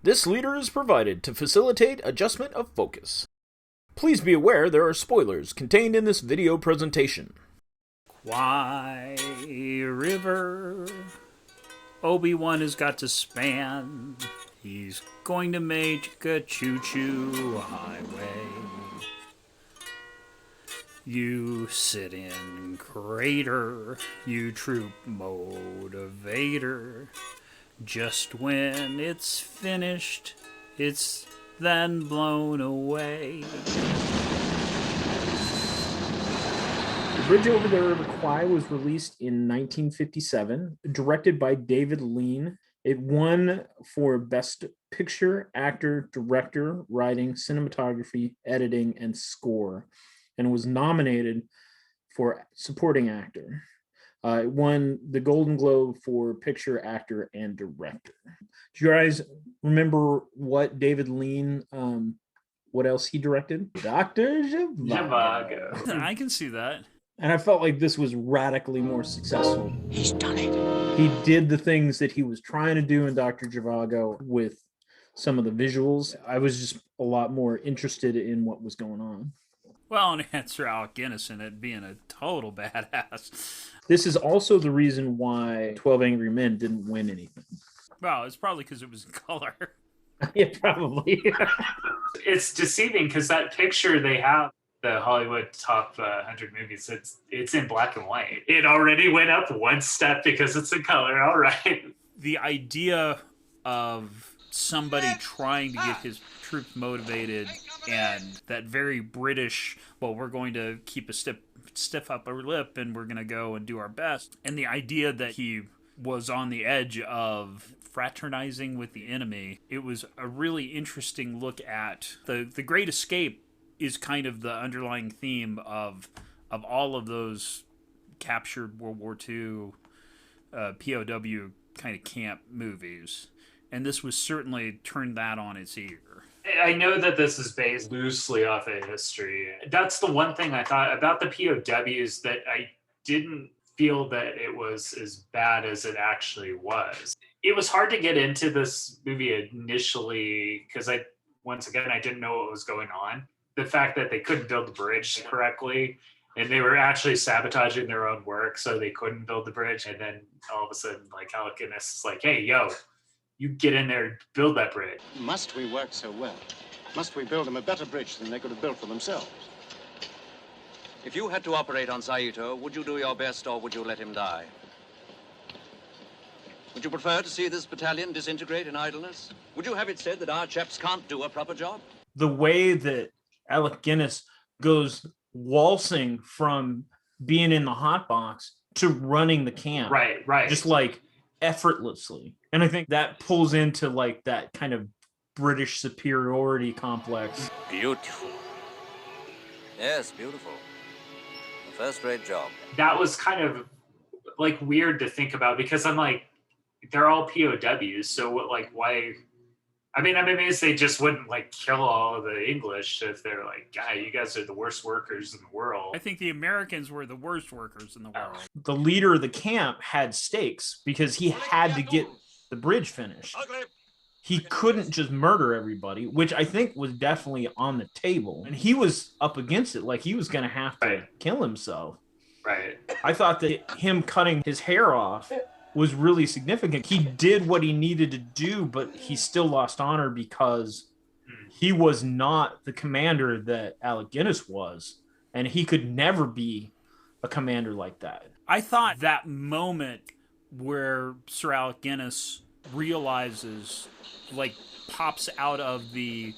This leader is provided to facilitate adjustment of focus. Please be aware there are spoilers contained in this video presentation. Kwai River. Obi-Wan has got to span. He's going to make a choo-choo highway. You sit in crater, you troop motivator. Just when it's finished, it's then blown away. The Bridge Over the River Kwai was released in 1957, directed by David Lean. It won for Best Picture, Actor, Director, Writing, Cinematography, Editing, and Score, and was nominated for Supporting Actor. It won the Golden Globe for Picture, Actor, and Director. Do you guys remember what David Lean, what else he directed? Dr. Zhivago. I can see that. And I felt like this was radically more successful. He's done it. He did the things that he was trying to do in Dr. Zhivago with some of the visuals. I was just a lot more interested in what was going on. Well, and answer Alec Guinness in it being a total badass. This is also the reason why 12 Angry Men didn't win anything. Well, it's probably because it was in color. Yeah, probably. It's deceiving because that picture they have, the Hollywood top 100 movies, it's in black and white. It already went up one step because it's in color. All right. The idea of somebody trying to get his troops motivated and that very British, well, we're going to keep a stiff upper lip and we're going to go and do our best. And the idea that he was on the edge of fraternizing with the enemy, it was a really interesting look at the Great Escape is kind of the underlying theme of all of those captured World War II POW kind of camp movies. And this was certainly turned that on its ear. I know that this is based loosely off of history. That's the one thing I thought about the POWs that I didn't feel that it was as bad as it actually was. It was hard to get into this movie initially because I didn't know what was going on. The fact that they couldn't build the bridge correctly and they were actually sabotaging their own work so they couldn't build the bridge. And then all of a sudden, like Alec Guinness is like, hey, yo, you get in there and build that bridge. Must we work so well? Must we build them a better bridge than they could have built for themselves? If you had to operate on Saito, would you do your best or would you let him die? Would you prefer to see this battalion disintegrate in idleness? Would you have it said that our chaps can't do a proper job? The way that Alec Guinness goes waltzing from being in the hot box to running the camp. Right. Just like effortlessly. And I think that pulls into like that kind of British superiority complex. Beautiful. Yes, beautiful. A first-rate job. That was kind of like weird to think about because I'm like, they're all POWs. So what, like, why? I mean, I'm amazed they just wouldn't like kill all of the English if they're like, "Guy, you guys are the worst workers in the world." I think the Americans were the worst workers in the world. The leader of the camp had stakes because he had to get the bridge finished. He couldn't just murder everybody, which I think was definitely on the table. And he was up against it, like he was going to have to kill himself. Right. I thought that him cutting his hair off was really significant. He did what he needed to do, but he still lost honor because he was not the commander that Alec Guinness was. And he could never be a commander like that. I thought that moment where Sir Alec Guinness realizes, like, pops out of the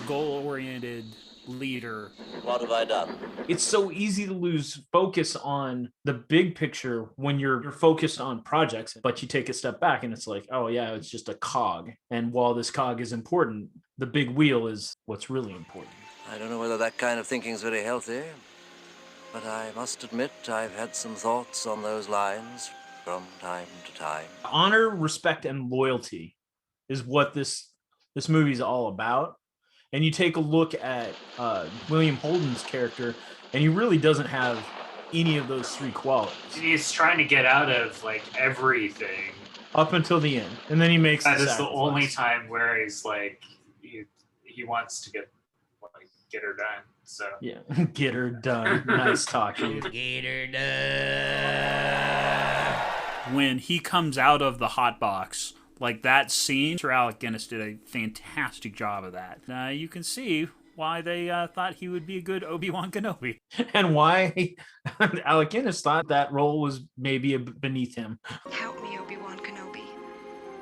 goal-oriented leader. What have I done? It's so easy to lose focus on the big picture when you're focused on projects, but you take a step back and it's like, oh yeah, it's just a cog. And while this cog is important, the big wheel is what's really important. I don't know whether that kind of thinking is very healthy, but I must admit I've had some thoughts on those lines from time to time. Honor, respect, and loyalty is what this movie is all about. And you take a look at William Holden's character, and he really doesn't have any of those three qualities. He's trying to get out of like everything up until the end, and then he makes That the is the only sacrifice. time where he's like, he wants to get her done. So Yeah, get her done. Nice talking. Get her done. When he comes out of the hot box, like that scene, Sir Alec Guinness did a fantastic job of that. You can see why they thought he would be a good Obi-Wan Kenobi. And why Alec Guinness thought that role was maybe beneath him. Help me, Obi-Wan Kenobi.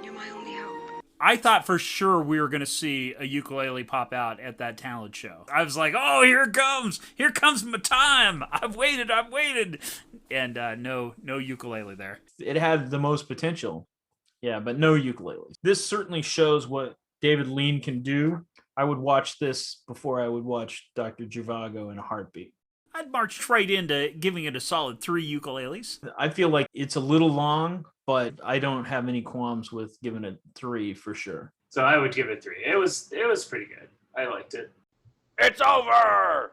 You're my only hope. I thought for sure we were going to see a ukulele pop out at that talent show. I was like, oh, here it comes. Here comes my time. I've waited. And no ukulele there. It had the most potential. Yeah, but no ukulele. This certainly shows what David Lean can do. I would watch this before I would watch Dr. Zhivago in a heartbeat. I'd march right into giving it a solid 3 ukuleles. I feel like it's a little long, but I don't have any qualms with giving it 3 for sure. I would give it 3. It was pretty good. I liked it. It's over!